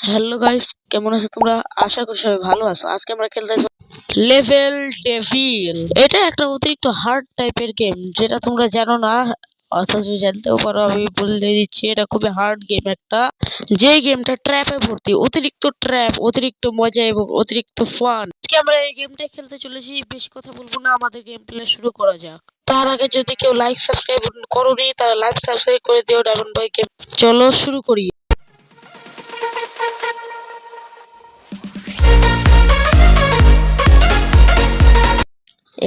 Hello guys, কেমন আছো তোমরা? আশা করি সবাই ভালো আছো। আজকে আমরা খেলতে লেভেল ডেভিল। এটা একটা অতিরিক্ত হার্ড টাইপের গেম, যেটা তোমরা জানো না, অথচ জানতেও পারো। আমি বলে দিচ্ছি, এটা খুবই হার্ড গেম একটা, যে গেমটা ট্র্যাপে ভর্তি। অতিরিক্ত ট্র্যাপ, অতিরিক্ত মজা এবং অতিরিক্ত ফান। আজকে আমরা এই গেমটা খেলতে চলেছি। বেশি কথা বলবো না, আমাদের গেম প্লে শুরু করা যাক। তার আগে যদি কেউ লাইক সাবস্ক্রাইব করোনি, তারা লাইক সাবস্ক্রাইব করে দিও। ডায়মন্ড বয় গেম, চলো শুরু করি।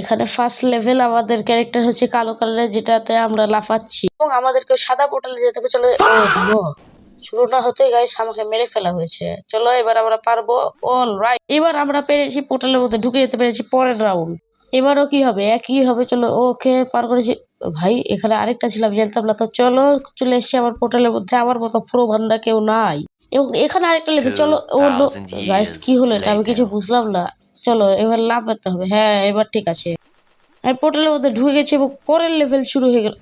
এখানে ফার্স্ট লেভেল আমাদের ক্যারেক্টার হচ্ছে কালো কালারের, যেটাতে আমরা লাফাচ্ছি এবং আমাদেরকে সাদা পোর্টালে যেতে হবে। চলো, শুরু না হতে গাইস আমাকে মেরে ফেলা হয়েছে। চলো, এবার আমরা পারবো। অল রাইট, এবার আমরা পেরেছি, পোর্টালের মধ্যে ঢুকে যেতে পেরেছি। পরের রাউন্ড, এবারও কি হবে? একই হবে। চলো, ওকে পার করেছি। ভাই, এখানে আরেকটা ছিল, আমি জানতাম না। তো চলো, চলে এসেছি আমার পোর্টালের মধ্যে। আমার মতো পুরো ভান্ডা কেউ নাই। এবং এখানে আরেকটা লেভেল। চলো, ও গাইস, কি হলো এটা? আমি কিছু বুঝলাম না। চলো, এবার লাভ পেতে হবে। হ্যাঁ, এবার ঠিক আছে। আমি পোর্টালের মধ্যে ঢুকে গেছি এবং পরের লেভেল শুরু হয়ে গেল।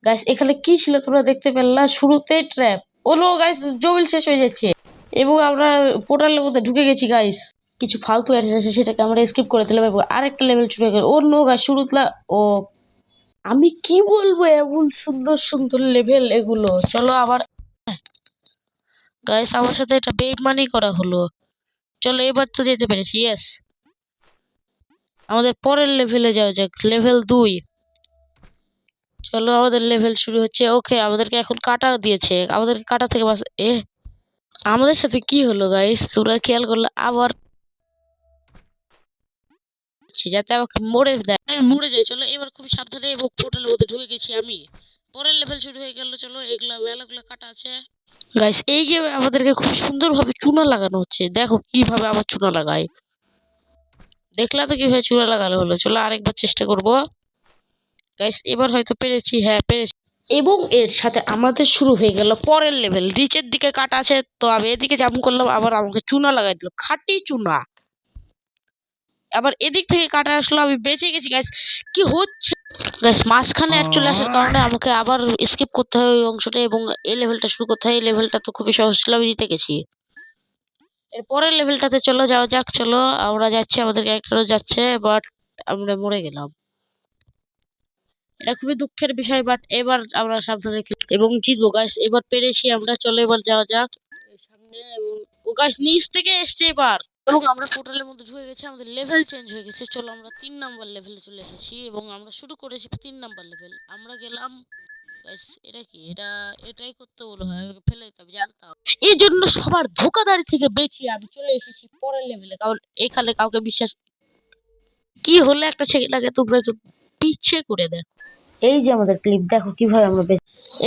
গাইস, এখানে কি ছিল তোমরা দেখতে পেলে? শুরুতেই ট্র্যাপ। ও নো গাইস, জমিল শেষ হয়ে যাচ্ছে এবং আমরা পোর্টালের মধ্যে ঢুকে গেছি। গাইস, কিছু ফালতু অ্যাড আছে, সেটাকে আমরা স্কিপ করে দিলাম এবং আরেকটা লেভেল শুরু হয়ে গেল। ও নো গাইস, ও আমি কি বলবো, এমন সুন্দর সুন্দর লেভেল এগুলো। চলো আবার। গাইস, আমার সাথে এটা বেইমানি করা হলো। চলো, এবার তো যেতে পেরেছি। ইয়েস, আমাদের পরের লেভেলে যাওয়া যাক। লেভেল 2। চলো, আমাদের লেভেল শুরু হচ্ছে। ওকে, আমাদেরকে এখন কাটা দিয়েছে। আমাদেরকে কাটা থেকে আমাদের সাথে কি হলো গাইস? তোমরা খেয়াল করলে আবার যাতে আমাকে মরে দেয়, আমি মরে যাই। চলো, এবার খুব সাবধানে এবং পোর্টালের মধ্যে ঢুকে গেছি আমি। পরের লেভেল শুরু হয়ে গেল। চলো, এগুলা বেলাগুলো কাটা আছে। গাইস, এই গেমে আমাদেরকে খুব সুন্দরভাবে চুনা লাগানো হচ্ছে। দেখো কিভাবে আমার চুনা লাগায়। দেখলা তো কিভাবে চুনা লাগানো হলো। চলো, আরেকবার চেষ্টা করবো। গাইস, এবার হয়তো পেরেছি। হ্যাঁ, পেরেছি। এবং এর সাথে আমাদের শুরু হয়ে গেল পরের লেভেল। নিচের দিকে কাটা আছে, তো আমি এদিকে জাম্প করলাম, আবার আমাকে চুনা লাগাই দিল, খাঁটি চুনা। আবার এদিক থেকে কাটা আসলো, আমি বেঁচে গেছি। গাইস, কি হচ্ছে? গাইস, মাঝখানে চলে আসার কারণে আমাকে আবার স্কিপ করতে হয় ওই অংশটা এবং এই লেভেলটা শুরু করতে হয়। এই লেভেলটা তো খুবই সহজ ছিল, আমি জিতে গেছি। এর পরের লেভেলটাতে চলো যাওয়া যাক। চলো, আমরা যাচ্ছি, আমাদের ক্যারেক্টারও যাচ্ছে, বাট আমরা মরে গেলাম। এটা খুবই দুঃখের বিষয়, বাট এবার আমরা সাবধানে এবং জিতবো। গাইস, এবার পেরেছি আমরা। চলো, এবার যাওয়া যাক সামনে। এবং ও গাইস, নিচ থেকে এসছে এবার। এবং আমরা পোর্টালের মধ্যে ঢুকে গেছি, আমাদের লেভেল চেঞ্জ হয়ে গেছে। চলো, আমরা 3 নাম্বার লেভেলে চলে এসেছি এবং আমরা শুরু করেছি 3 নাম্বার লেভেল। আমরা গেলাম। গাইস, এটা কি? এটাই করতে বলো হয়, আমাকে ফেলে দিতে হবে, জানতাম। এই জন্য সবার ধোকাধারি থেকে বেঁচিয়ে আমি চলে এসেছি পরের লেভেলে, কারণ এখানে কাউকে বিশ্বাস। কি হলো একটা ছেলেটাকে তোমরা একটু পিছিয়ে করে দেখো। এই যে আমাদের ক্লিপ, দেখো কিভাবে আমরা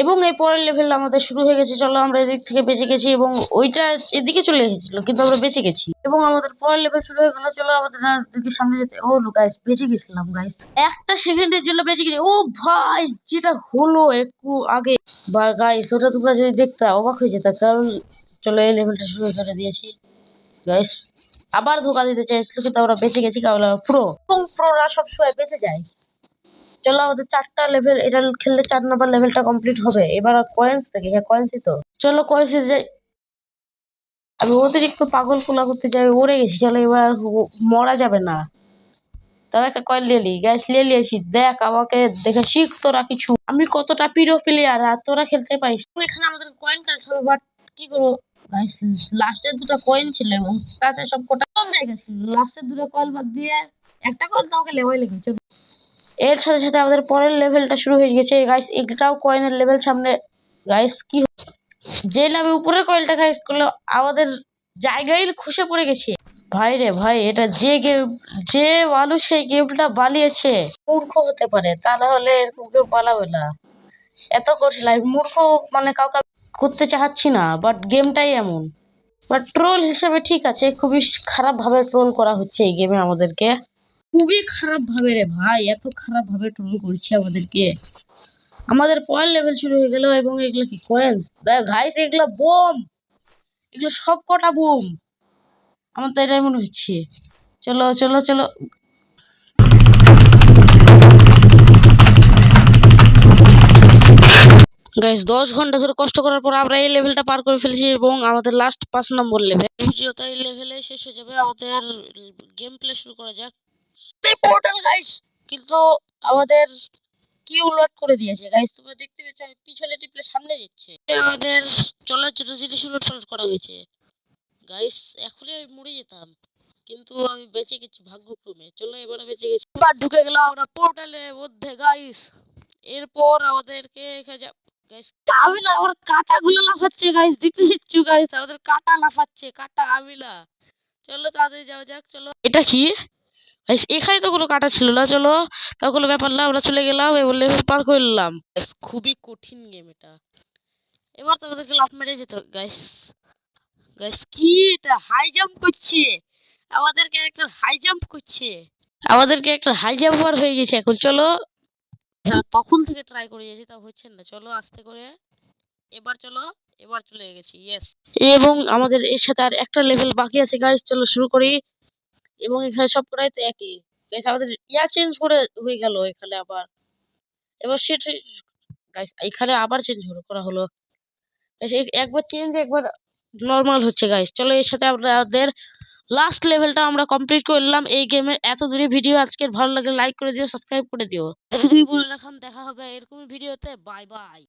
এবং এই পরের লেভেল আমাদের শুরু হয়ে গেছে। চলো, আমরা এদিক থেকে বেঁচে গেছি এবং ওইটা এদিকে চলে এসেছিল, কিন্তু আমরা বেঁচে গেছি এবং আমাদের পরের লেভেল শুরু হয়ে গেল। চলো, আমাদের দিকে সামনে যেতে। ও গাইস, বেঁচে গেছিলাম গাইস, একটা সেকেন্ডের জন্য বেঁচে গেছি। ও ভাই, যেটা হলো একটু আগে, বা গাইস, ওটা তোমরা যদি দেখতে অবাক হয়ে যেত, কারণ চলো, এই লেভেলটা শুরু করে দিয়েছি। গাইস, আবার ধোকা দিতে চাইছিল, কিন্তু আমরা বেঁচে গেছি, কারণ প্রো এবং প্রোরা সবসময় বেঁচে যায়। চলো, আমাদের 4টা লেভেল, এটা খেললে 4 নাম্বার লেভেলটা কমপ্লিট হবে। এবার কয়েন্স থেকে, হ্যাঁ কয়েন্সই তো। চলো, কয়েন্সে যাই। আমি অতিরিক্ত পাগল পোলা করতে যাই, ওরে গেছি। চলো, এবার মরা যাবে না। তাও একটা কয়েন নিয়ে নি। গ্যাস নিয়ে নিয়েছি। দেখ, আমাকে দেখে শিখ তোরা কিছু। আমি কতটা প্রিয় প্লেয়ার আর তোরা খেলতে পারিস। এখানে আমাদের কয়েন কাটতে হবে, বাট কি করবো? লাস্টের 2টা কয়েন ছিল এবং তাতে সব কটা কম হয়ে গেছিল। লাস্টের 2টা কয়েন বাদ দিয়ে একটা কয়েন তো আমাকে লেওয়াই লেগেছে। এর সাথে সাথে আমাদের পরের লেভেলটা শুরু হয়ে গেছে। গাইস, এটাও কয়েনের লেভেল সামনে। গাইস, কি যে আমি উপরের কয়েলটা গাইস করলো, আমাদের জায়গায় খসে পড়ে গেছে। ভাই রে ভাই, এটা যে গেম, যে মানুষ এই গেমটা বানিয়েছে মূর্খ হতে পারে, তা না হলে এরকম কেউ বানাবে না। এত কঠিন আমি মূর্খ, মানে কাউকে করতে চাচ্ছি না, বাট গেমটাই এমন। বাট ট্রোল হিসেবে ঠিক আছে, খুবই খারাপ ভাবে ট্রোল করা হচ্ছে এই গেমে আমাদেরকে। খুবই খারাপ ভাবে রে ভাই, এত খারাপ ভাবে ট্রোল করছে আমাদেরকে। আমাদের পয়েন্ট লেভেল শুরু হয়ে গেল এবং এগুলো কি কয়েন্স? গাইস, এগুলো বোম, এগুলো সব কটা বোম। আমার তো এটাই মনে হচ্ছে। চলো চলো চলো। গাইস 10 ঘন্টা ধরে কষ্ট করার পর আমরা এই লেভেলটা পার করে ফেলেছি এবং আমাদের লাস্ট 5 নম্বর লেভেল। ভিডিওটা এই লেভেলে শেষ হয়ে যাবে। আমাদের গেম প্লে শুরু করা যাক। পোর্টাল গাইস, কিন্তু আমাদের কি উলট করে দিয়েছে গাইস, তোমরা দেখতে পেয়েছো? আমি পিছনে টিপলে সামনে যাচ্ছে। আমাদের চলার জন্য জিনিস উলট পালট করা হয়েছে গাইস। এখনই আমি মরে যেতাম, কিন্তু আমি বেঁচে গেছি ভাগ্যক্রমে। চলো এবার বেঁচে গেছি। এবার ঢুকে গেলাম আমরা পোর্টালের মধ্যে গাইস। এরপর আমাদেরকে এখানে গাইস, আমি না, আমার কাঁটাগুলো লাফাচ্ছে গাইস, দেখতে পাচ্ছ গাইস? আমাদের কাঁটা লাফাচ্ছে, কাঁটা আমিলা। চলো তাড়াতাড়ি যাওয়া যাক। চলো, এটা কি গাইস? এখানে তো কোনো কাঁটা ছিল না। চলো, তা কোনো ব্যাপার না, আমরা চলে গেলাম এবং লেভেল পার করলাম। খুবই কঠিন গেম এটা। এবার তো আমাদেরকে লাফ মেরে যেত গাইস। গাইস কি এটা? হাই জাম্প করছে আমাদের ক্যারেক্টার, হাই জাম্প করছে। আমাদের ক্যারেক্টার হাই জাম্পার হয়ে গেছে এখন। চলো, তখন থেকে ট্রাই করে যাচ্ছি, তা হচ্ছে না। চলো আস্তে করে, এবার চলো, এবার চলে গেছি। ইয়েস। এবং আমাদের এর সাথে আর একটা লেভেল বাকি আছে গাইস। চলো শুরু করি। এবং এখানে সব করাই তো একই গাইস। আমাদের ইয়া চেঞ্জ করে হয়ে গেল এখানে আবার। এবার সেটা গাইস, এখানে আবার চেঞ্জ করা হলো গাইস। একবার চেঞ্জ, একবার নরমাল হচ্ছে গাইস। চলো এর সাথে আমাদের লাস্ট লেভেলটা আমরা কমপ্লিট করলাম এই গেমের। এত দূরে ভিডিও আজকের ভালো লাগলে লাইক করে দিও, সাবস্ক্রাইব করে দিও। যদি বলে রাখলাম, দেখা হবে এরকম ভিডিওতে। Bye bye.